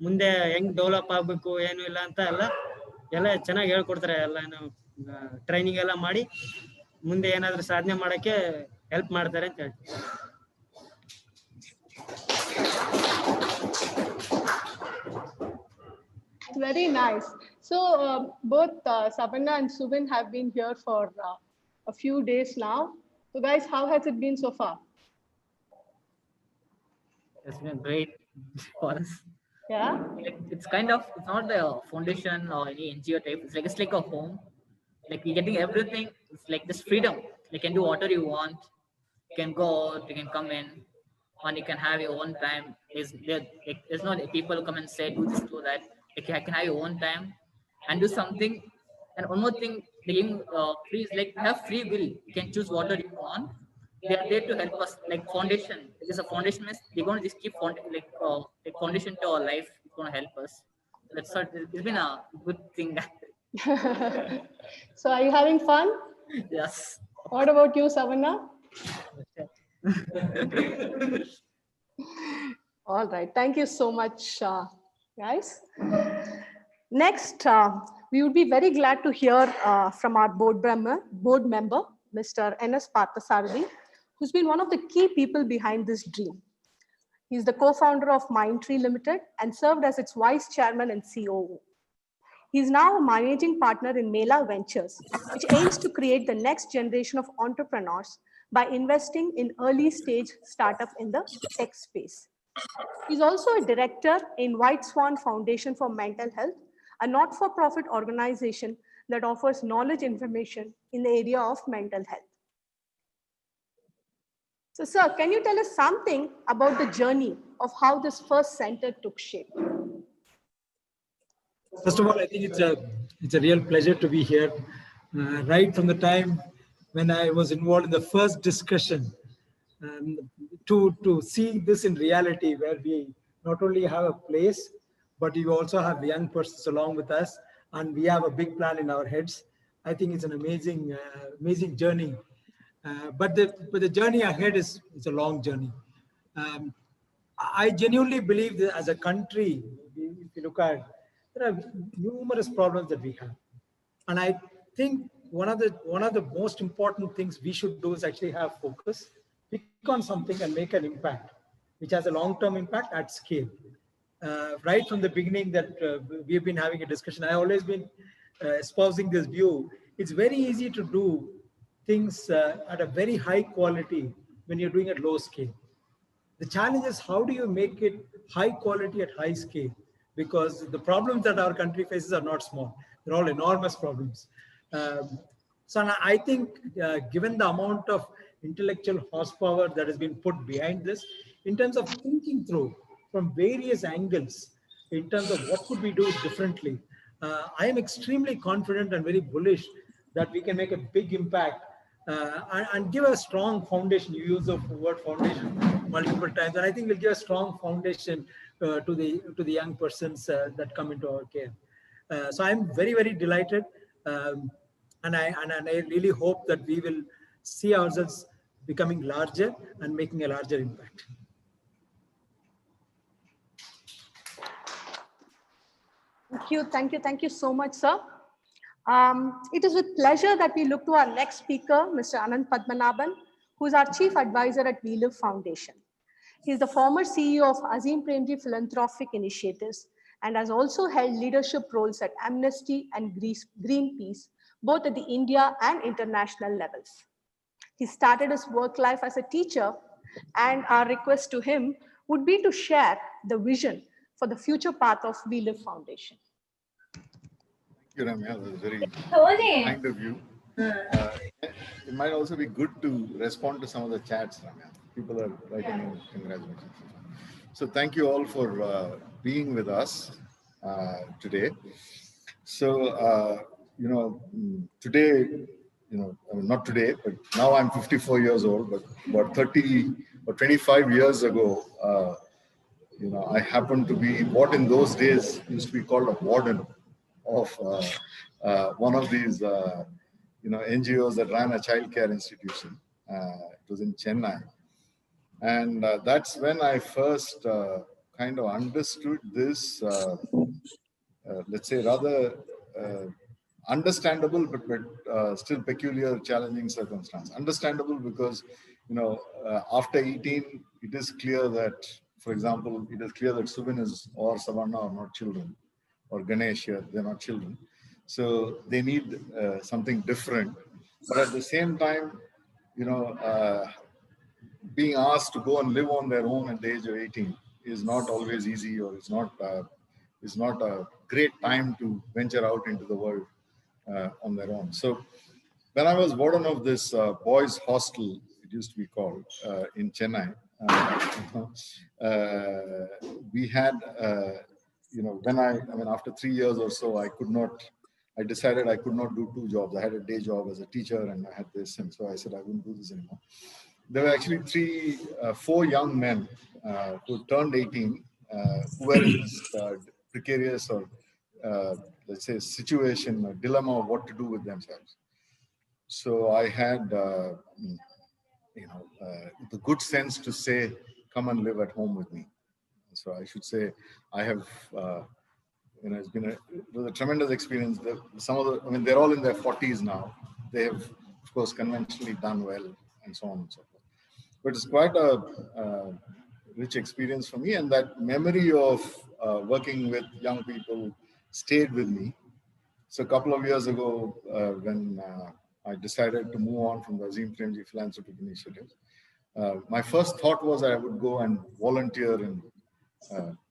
ಮುಂದೆ ಹೆಂಗ್ ಡೆವಲಪ್ ಆಗ್ಬೇಕು ಏನು ಇಲ್ಲ ಅಂತ ಎಲ್ಲ ಚೆನ್ನಾಗಿ ಹೇಳ್ಕೊಡ್ತಾರೆ. ಎಲ್ಲ ಟ್ರೈನಿಂಗ್ ಎಲ್ಲ ಮಾಡಿ ಮುಂದೆ ಏನಾದ್ರೂ ಸಾಧನೆ ಮಾಡಕ್ಕೆ ಹೆಲ್ಪ್ ಮಾಡ್ತಾರೆ ಅಂತ ಹೇಳ್ತೀನಿ. Very nice. So both Savanna and Subin have been here for a few days now. So guys, how has it been so far? It's been great for us. Yeah. It's kind of, it's not a foundation or any NGO type. It's like a home. Like you're getting everything. It's like this freedom. You can do whatever you want. You can go out. You can come in, and you can have your own time. There's not people who come and say do this, do that. Like you can have your own time and do something. And one more thing, the free is like you have free will. You can choose whatever you want. They are there to help us. Like foundation, it is a foundation. They're going to just keep like foundation to our life. It's going to help us. That's what it's been a good thing. So are you having fun? Yes. What about you, Savanna? All right. Thank you so much, guys. Next, we would be very glad to hear from our board member, Mr. N.S. Parthasarathy, who's been one of the key people behind this dream. He's the co-founder of Mindtree Limited and served as its vice chairman and COO. He's now a managing partner in Mela Ventures, which aims to create the next generation of entrepreneurs by investing in early stage startup in the tech space. He's also a director in White Swan Foundation for Mental Health, a not-for-profit organization that offers knowledge information in the area of mental health. So, sir, can you tell us something about the journey of how this first center took shape? First of all, I think it's a real pleasure to be here. Right from the time when I was involved in the first discussion, to see this in reality, where we not only have a place, but we also have young persons along with us, and we have a big plan in our heads. I think it's an amazing journey. But the journey ahead is a long journey. I genuinely believe that as a country, if you look at, there are numerous problems that we have, and I think one of the most important things we should do is actually have focus, pick on something and make an impact, which has a long-term impact at scale. Right from the beginning that we've been having a discussion, I've always been espousing this view. It's very easy to do things at a very high quality when you're doing at low scale. The challenge is, how do you make it high quality at high scale? Because the problems that our country faces are not small. They're all enormous problems. So I think given the amount of intellectual horsepower that has been put behind this, in terms of thinking through from various angles, in terms of what could we do differently, I am extremely confident and very bullish that we can make a big impact and give a strong foundation. You use the word foundation multiple times, and I think we'll give a strong foundation to the young persons that come into our care. So I'm very, very delighted, and I really hope that we will see ourselves becoming larger and making a larger impact. Thank you so much, sir. It is with pleasure that we look to our next speaker, Mr. Anand Padmanabhan, who is our Chief Advisor at We Live Foundation. He is the former CEO of Azim Premji Philanthropic Initiatives and has also held leadership roles at Amnesty and Greenpeace, both at the India and international levels. He started his work life as a teacher, and our request to him would be to share the vision for the future path of We Live Foundation. Thank you, Ramya. That was very kind of you. It might also be good to respond to some of the chats, Ramya. People are writing in congratulations. So thank you all for being with us today. So, today, not today, but now I'm 54 years old, but about 30 or 25 years ago, I happened to be what in those days used to be called a warden of one of these, NGOs that ran a childcare institution. It was in Chennai. And that's when I first kind of understood this, let's say, rather understandable, but still peculiar, challenging circumstance. Understandable because, after 18, it is clear that, for example, it is clear that Subin or Savarna are not children, or Ganesh here, they're not children. So they need something different. But at the same time, being asked to go and live on their own at the age of 18 is not always easy, or it's not a great time to venture out into the world on their own. So when I was warden of this boys' hostel, it used to be called, in Chennai, we had, after 3 years or so, I decided I could not do 2 jobs. I had a day job as a teacher and I had this, and so I said I wouldn't do this anymore. There were actually 4 young men who turned 18, who were in this precarious, or let's say, situation, a dilemma of what to do with themselves. So I had, the good sense to say, come and live at home with me. So I should say, I have, it was a tremendous experience. They're all in their 40s now. They have, of course, conventionally done well, and so on and so forth. But it's quite a rich experience for me, and that memory of working with young people stayed with me. So a couple of years ago, when I decided to move on from the Azim Premji Philanthropic Initiative, my first thought was I would go and volunteer in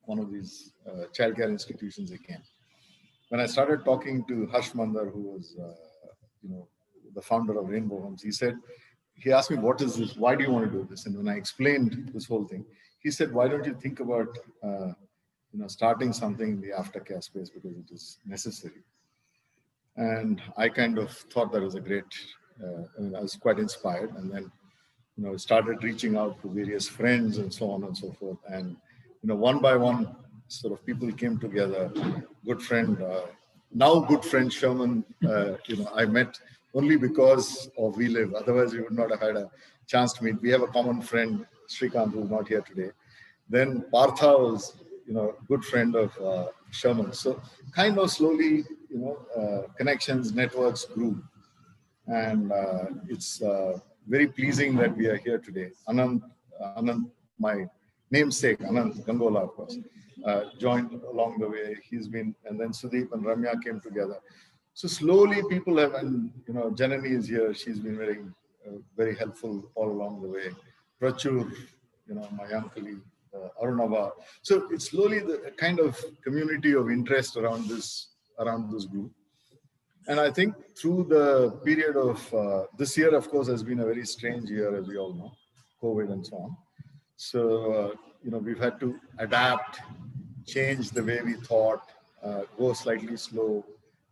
one of these childcare institutions again. When I started talking to Harsh Mandar, who was the founder of Rainbow Homes, he asked me, what is this? Why do you want to do this? And when I explained this whole thing, he said, why don't you think about starting something in the aftercare space, because it is necessary. And I kind of thought that was a great, I was quite inspired, and then started reaching out to various friends and so on and so forth. And one by one, sort of people came together. Good friend, now good friend Sherman, I met only because of We Live. Otherwise, we would not have had a chance to meet. We have a common friend, Srikant, who's not here today. Then Partha was, good friend of Sherman. So kind of slowly, connections, networks grew. And it's very pleasing that we are here today. Anand, my namesake, Anand Gangola, of course, joined along the way. He's been, and then Sudeep and Ramya came together. So slowly people have, and Janani is here. She's been very helpful all along the way. Prachur, my young colleague, Arunava. So it's slowly the kind of community of interest around this group. And I think through the period of this year, of course, has been a very strange year, as we all know, COVID and so on. So, we've had to adapt, change the way we thought, go slightly slow,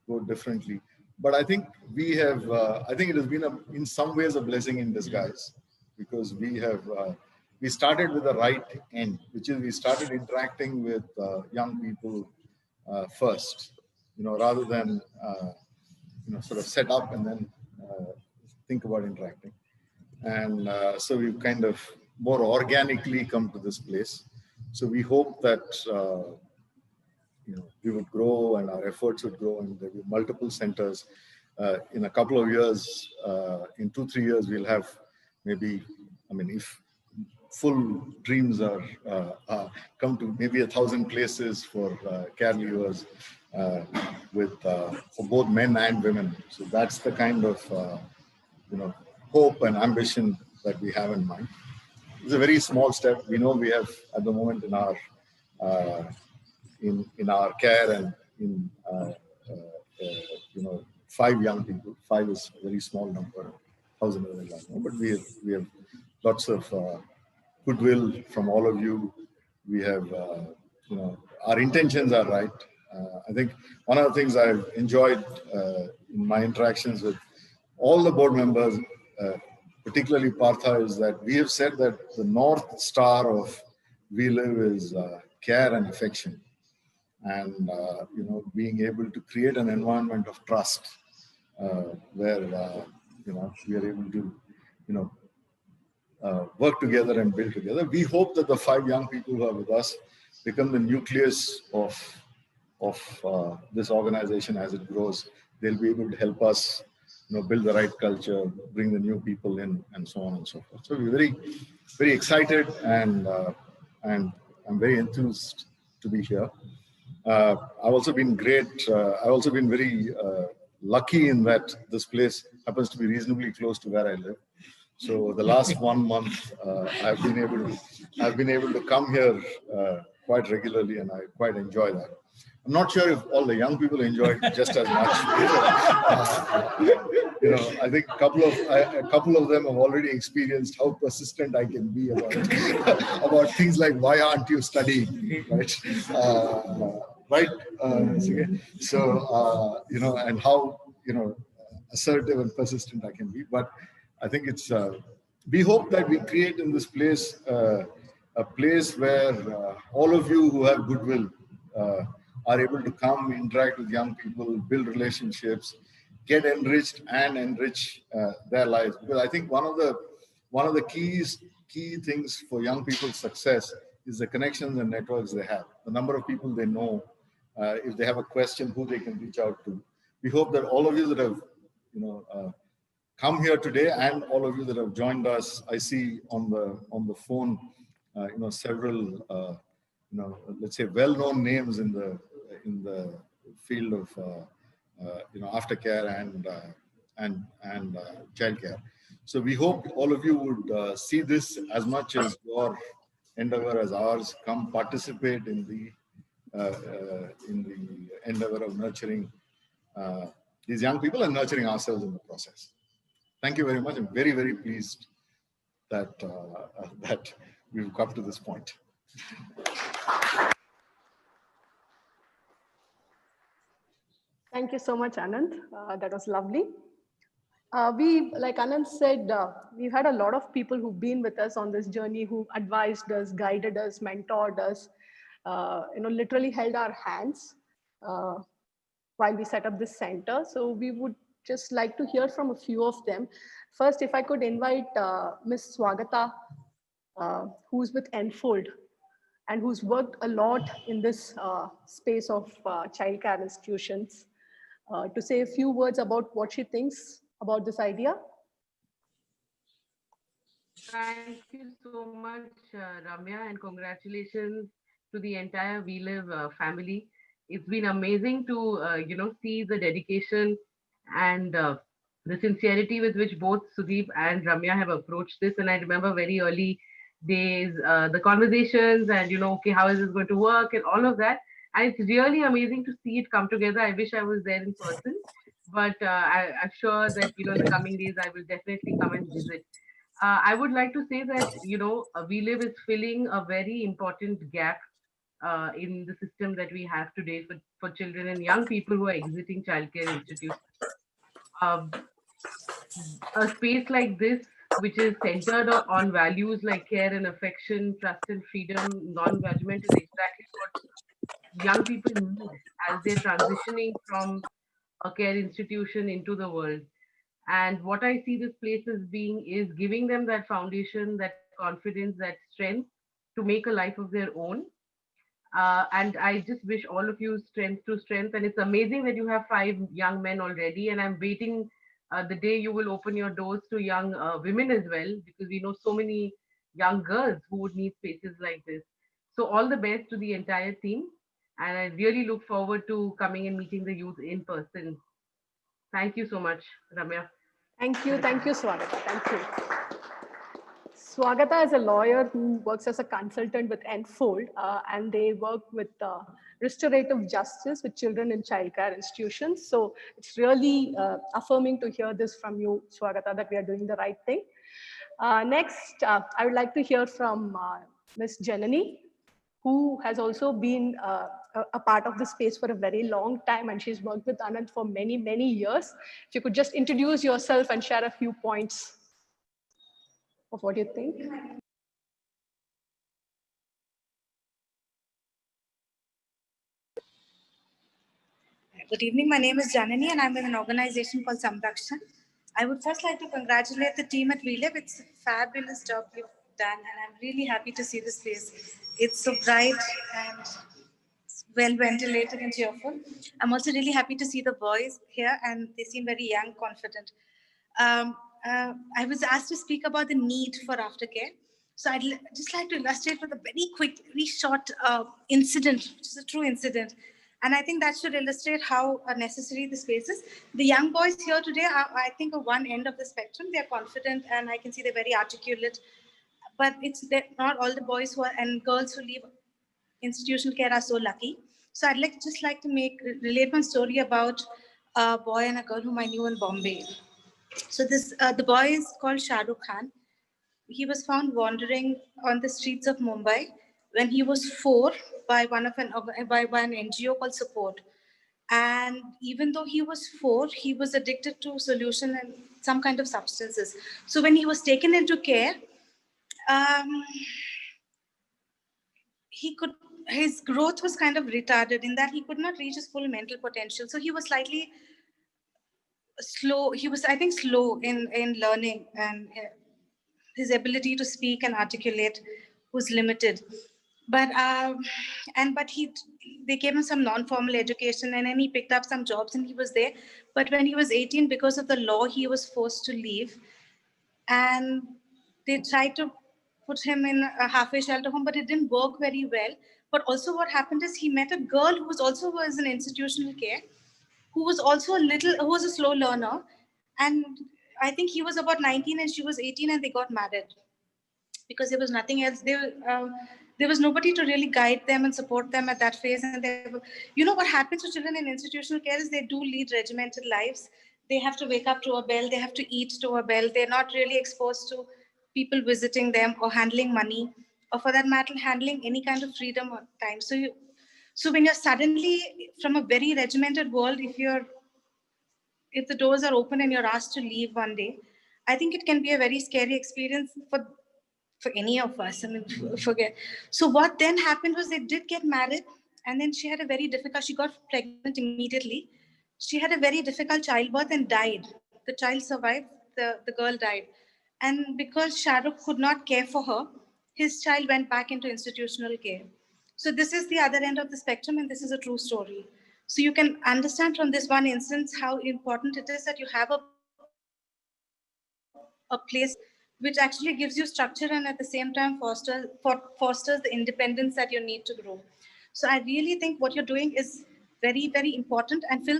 go differently. But I think we have, I think it has been in some ways a blessing in disguise, because we started with the right end, which is we started interacting with young people first, rather than sort of set up and then think about interacting. And so we've kind of more organically come to this place. So we hope that we would grow and our efforts would grow, and there will be multiple centers. In a couple of years, in 2-3 years, we'll have maybe, if full dreams are come to, maybe 1,000 places for care leavers for both men and women. So that's the kind of hope and ambition that we have in mind. It's a very small step. We know we have at the moment in our care and in 5 young people. 5 is a very small number. 1,000 is a very large number. But we have lots of goodwill from all of you. We have our intentions are right. I think one of the things I've enjoyed in my interactions with all the board members, particularly Partha, is that we have said that the North Star of We Live is care and affection, and being able to create an environment of trust where we are able to work together and build together. We hope that the 5 young people who are with us become the nucleus of this organization as it grows. They'll be able to help us, build the right culture, bring the new people in, and so on and so forth. So we're very, very excited, and I'm very enthused to be here. I've also been very lucky in that this place happens to be reasonably close to where I live. So the last 1 month, I've been able to come here quite regularly, and I quite enjoy that. I'm not sure if all the young people enjoy it just as much. I think a couple of them have already experienced how persistent I can be about things like, why aren't you studying, right? Right? So, and how, assertive and persistent I can be. But I think it's, we hope that we create in this place a place where all of you who have goodwill are able to come, interact with young people, build relationships, get enriched and enrich their lives. Because I think one of the key things for young people's success is the connections and networks they have, the number of people they know, if they have a question, who they can reach out to. We hope that all of you that have, come here today, and all of you that have joined us, I see on the phone, several, let's say well-known names in the field of, aftercare and childcare. So we hope all of you would see this as much as your endeavor as ours. Come participate in the endeavor of nurturing these young people and nurturing ourselves in the process. Thank you very much. I'm very, very pleased that that we've come to this point. Thank you so much, Anand. That was lovely. We, like Anand said, we've had a lot of people who've been with us on this journey, who advised us, guided us, mentored us, literally held our hands while we set up this center. So we would just like to hear from a few of them. First, if I could invite Ms. Swagata, who's with Enfold and who's worked a lot in this space of childcare institutions, to say a few words about what she thinks about this idea. Thank you so much, Ramya, and congratulations to the entire We Live family. It's been amazing to, see the dedication and the sincerity with which both Sudeep and Ramya have approached this. And I remember very early days, the conversations and, okay, how is this going to work and all of that. And it's really amazing to see it come together. I wish I was there in person, but I'm sure that, in the coming days, I will definitely come and visit. I would like to say that, We Live is filling a very important gap in the system that we have today for children and young people who are exiting childcare institutions. A space like this, which is centered on values like care and affection, trust and freedom, non-judgment, is exactly what young people need as they're transitioning from a care institution into the world. And what I see this place as being is giving them that foundation, that confidence, that strength to make a life of their own. And I just wish all of you strength to strength. And it's amazing that you have 5 young men already. And I'm waiting the day you will open your doors to young women as well, because we know so many young girls who would need spaces like this. So all the best to the entire team. And I really look forward to coming and meeting the youth in person. Thank you so much, Ramya. Thank you, Swagata. Thank you. Swagata is a lawyer who works as a consultant with Enfold, and they work with restorative justice with children in childcare institutions. So it's really affirming to hear this from you, Swagata, that we are doing the right thing. Next, I would like to hear from Ms. Janani, who has also been a part of the space for a very long time, and she's worked with Anand for many, many years. If you could just introduce yourself and share a few points of what you think. Good evening, my name is Janani and I'm with an organization called Samrakshan. I would first like to congratulate the team at We Live. It's a fabulous job you've done, and I'm really happy to see this place. It's so bright and well ventilated and cheerful. I'm also really happy to see the boys here, and they seem very young, confident. I was asked to speak about the need for aftercare. So just like to illustrate with a very quick, very short incident, which is a true incident. And I think that should illustrate how necessary the space is. The young boys here today are, I think, at one end of the spectrum. They're confident, and I can see they're very articulate. But they're not all the boys who are, and girls who leave institutional care are so lucky. So I'd just like to relate one story about a boy and a girl whom I knew in Bombay. So the boy is called Shah Rukh Khan. He was found wandering on the streets of Mumbai when he was 4 by an NGO called Support. And even though he was 4, he was addicted to solution and some kind of substances. So when he was taken into care, his growth was kind of retarded in that he could not reach his full mental potential. So he was slightly slow. He was, I think, slow in learning, and his ability to speak and articulate was limited. But they gave him some non-formal education, and then he picked up some jobs and he was there. But when he was 18, because of the law, he was forced to leave, and they tried to put him in a halfway shelter home, but it didn't work very well. But also what happened is he met a girl who was in institutional care, who was a slow learner. And I think he was about 19 and she was 18, and they got married because there was nothing else. There was nobody to really guide them and support them at that phase. And what happens to children in institutional care is they do lead regimented lives. They have to wake up to a bell. They have to eat to a bell. They're not really exposed to people visiting them or handling money, or for that matter, handling any kind of freedom or time. So when you're suddenly from a very regimented world, if the doors are open and you're asked to leave one day, I think it can be a very scary experience for any of us. I mean, forget. So what then happened was they did get married, and then she got pregnant immediately. She had a very difficult childbirth and died. The child survived, the girl died. And because Shah Rukh could not care for her, his child went back into institutional care. So this is the other end of the spectrum, and this is a true story. So you can understand from this one instance how important it is that you have a place which actually gives you structure and at the same time fosters the independence that you need to grow. So I really think what you're doing is very, very important, and there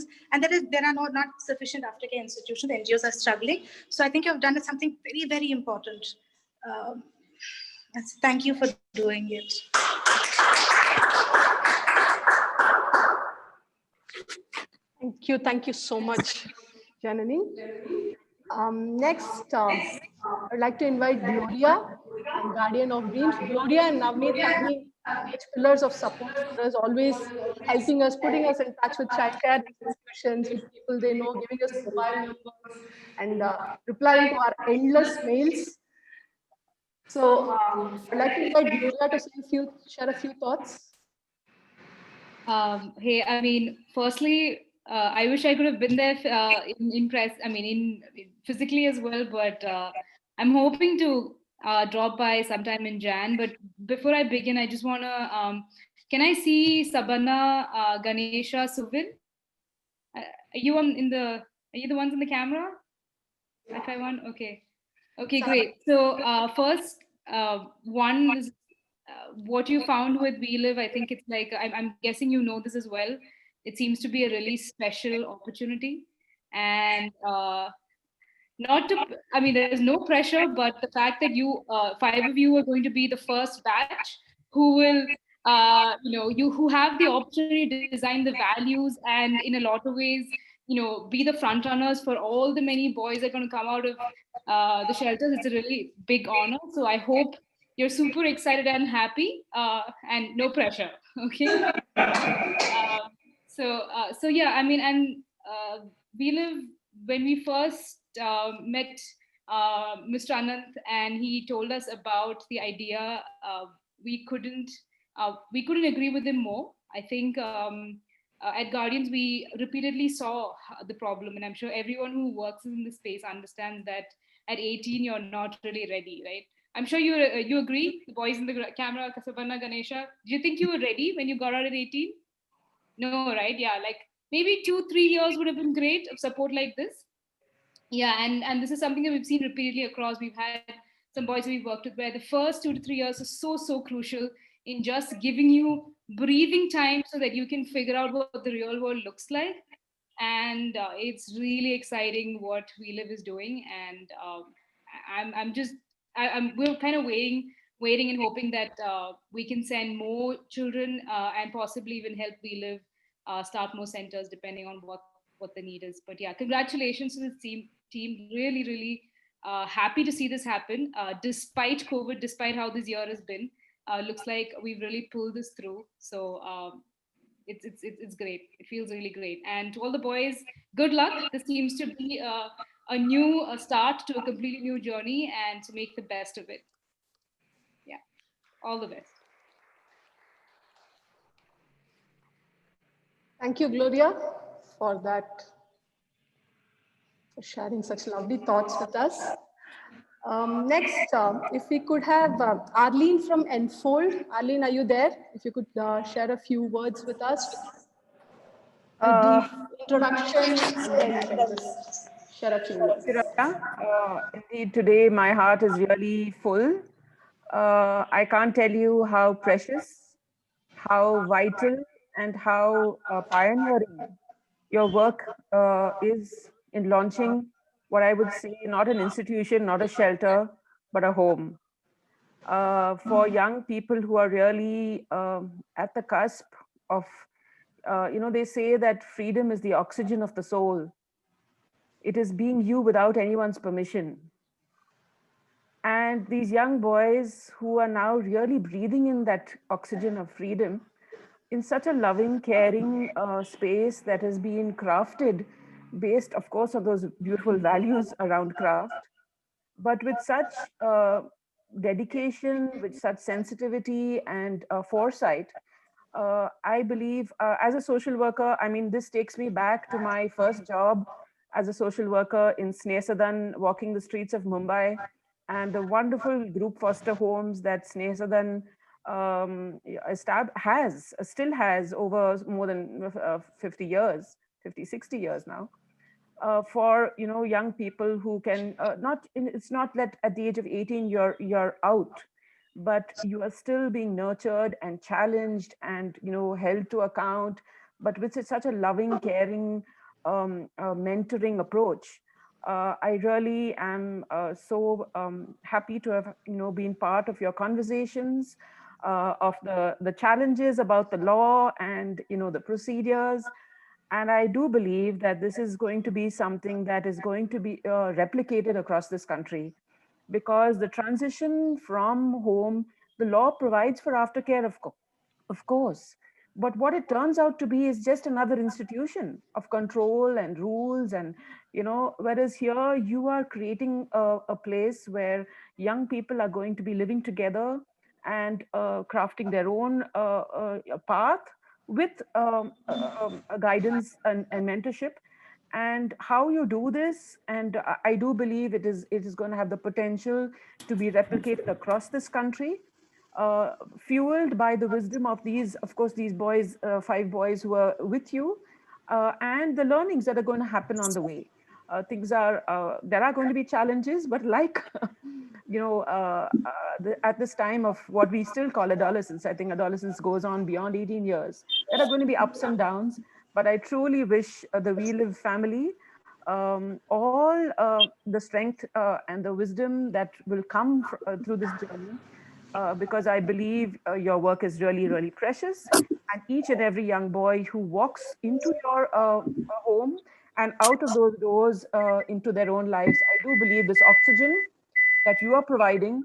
are not sufficient aftercare institutions. The NGOs are struggling. So I think you've done something very, very important. Thank you for doing it. Thank you so much, Janani. Next, I'd like to invite Gloria, Guardian of Dreams. Gloria and Navneet have been huge pillars of support for us, always helping us, putting us in touch with childcare institutions, with people they know, giving us mobile numbers, and replying to our endless mails. So I'd like to invite Gloria to share a few thoughts. Hey, I mean, firstly, I wish I could have been there in press. I mean, physically as well. But I'm hoping to drop by sometime in Jan. But before I begin, I just wanna. Can I see Sabana, Ganesha, Suvin? Are you Are you the ones in the camera? If I want, okay. Okay, great. So first, one is what you found with We Live. I think it's like, I'm guessing you know this as well. It seems to be a really special opportunity. And there's no pressure, but the fact that you, 5 of you are going to be the first batch who will, who have the opportunity to design the values and in a lot of ways, be the front runners for all the many boys that are going to come out of the shelters. It's a really big honor. So I hope you're super excited and happy, and no pressure. Okay. So yeah, I mean, and We Live, when we first met Mr. Anant and he told us about the idea, we couldn't agree with him more. I think at Guardians, we repeatedly saw the problem, and I'm sure everyone who works in this space understands that at 18, you're not really ready, right? I'm sure you agree, the boys in the camera, Kasabanna, Ganesha. Do you think you were ready when you got out at 18? No, right? Yeah, like maybe 2-3 years would have been great of support like this. Yeah, and this is something that we've seen repeatedly across. We've had some boys we've worked with where the first 2 to 3 years is so crucial in just giving you breathing time so that you can figure out what the real world looks like. And it's really exciting what We Live is doing. And we're kind of waiting and hoping that we can send more children and possibly even help We Live start more centers depending on what the need is. But yeah, congratulations to the team. Really happy to see this happen despite COVID, despite how this year has been. Looks like we've really pulled this through. So it's great. It feels really great. And to all the boys, good luck. This seems to be a new start to a completely new journey, and to make the best of it. Yeah, all the best. Thank you, Gloria, for that, for sharing such lovely thoughts with us. Next, if we could have Arlene from Enfold. Arlene, are you there? If you could share a few words with us. A brief introduction, and then just share a few words. Indeed, today my heart is really full. I can't tell you how precious, how vital, and how pioneering your work is in launching what I would say not an institution, not a shelter, but a home for young people who are really at the cusp of, they say that freedom is the oxygen of the soul. It is being you without anyone's permission. And these young boys who are now really breathing in that oxygen of freedom in such a loving, caring space that has been crafted based, of course, on those beautiful values around craft, but with such dedication, with such sensitivity and foresight. I believe as a social worker, I mean, this takes me back to my first job as a social worker in Sneh Sadan, walking the streets of Mumbai, and the wonderful group foster homes that Sneh Sadan still has over more than 50 years, 50, 60 years now, for young people who can it's not that at the age of 18 you're out, but you are still being nurtured and challenged and held to account, but with such a loving, caring, mentoring approach. I really am so happy to have been part of your conversations, of the challenges about the law and the procedures. And I do believe that this is going to be something that is going to be replicated across this country, because the transition from home, the law provides for aftercare, of course. But what it turns out to be is just another institution of control and rules. And, whereas here you are creating a place where young people are going to be living together and crafting their own path with guidance and mentorship. And how you do this, and I do believe it is going to have the potential to be replicated across this country, fueled by the wisdom of these, of course, these boys, 5 boys who are with you, and the learnings that are going to happen on the way. There are going to be challenges, but like, at this time of what we still call adolescence, I think adolescence goes on beyond 18 years. There are going to be ups and downs, but I truly wish the We Live family all the strength and the wisdom that will come through this journey, because I believe your work is really, really precious. And each and every young boy who walks into your home and out of those doors into their own lives, I do believe this oxygen that you are providing,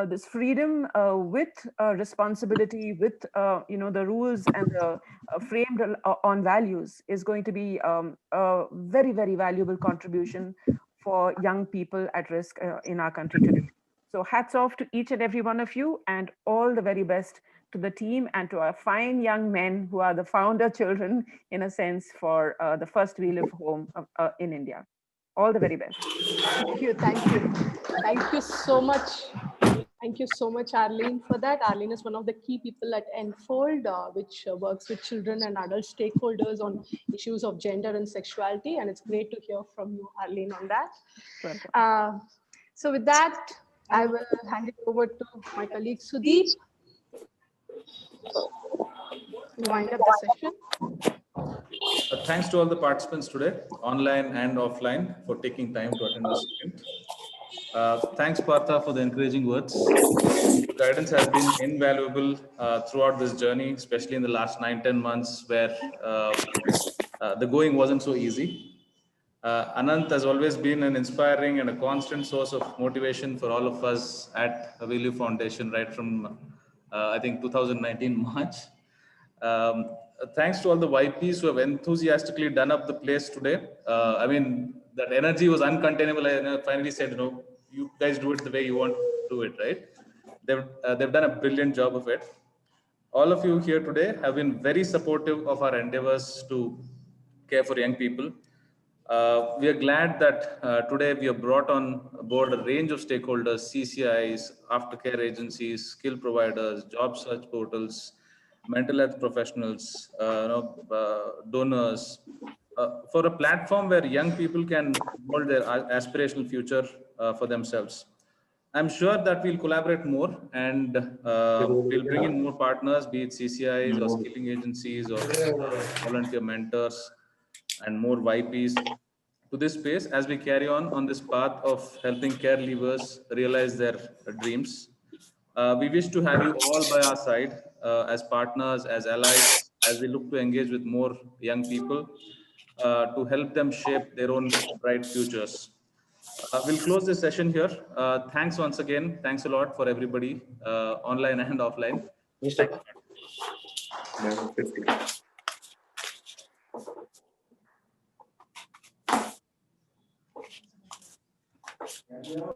this freedom with responsibility, with the rules and the framed on values, is going to be a very, very valuable contribution for young people at risk in our country today. So hats off to each and every one of you, and all the very best to the team and to our fine young men who are the founder children, in a sense, for the first We Live home in India. All the very best. Thank you. Thank you. Thank you so much. Thank you so much, Arlene, for that. Arlene is one of the key people at Enfold, which works with children and adult stakeholders on issues of gender and sexuality. And it's great to hear from you, Arlene, on that. Welcome. So with that, I will hand it over to my colleague, Sudeep, to wind up the session. Thanks to all the participants today, online and offline, for taking time to attend this event. Thanks, Partha, for the encouraging words. Your guidance has been invaluable throughout this journey, especially in the last 9-10 months where the going wasn't so easy. Anant has always been an inspiring and a constant source of motivation for all of us at Value Foundation, right from, I think, 2019 March. Thanks to all the YPs who have enthusiastically done up the place today. I mean, that energy was uncontainable. I finally said, you guys do it the way you want to do it, right? They've done a brilliant job of it. All of you here today have been very supportive of our endeavors to care for young people. We are glad that today we have brought on board a range of stakeholders, CCIs, aftercare agencies, skill providers, job search portals, mental health professionals, donors, for a platform where young people can mold their aspirational future for themselves. I'm sure that we'll collaborate more and we'll bring in more partners, be it CCIs or skilling agencies or volunteer mentors and more YPs to this space as we carry on this path of helping caregivers realize their dreams. We wish to have you all by our side as partners, as allies, as we look to engage with more young people to help them shape their own bright futures. We'll close this session here. Thanks once again. Thanks a lot for everybody, online and offline. Thank you.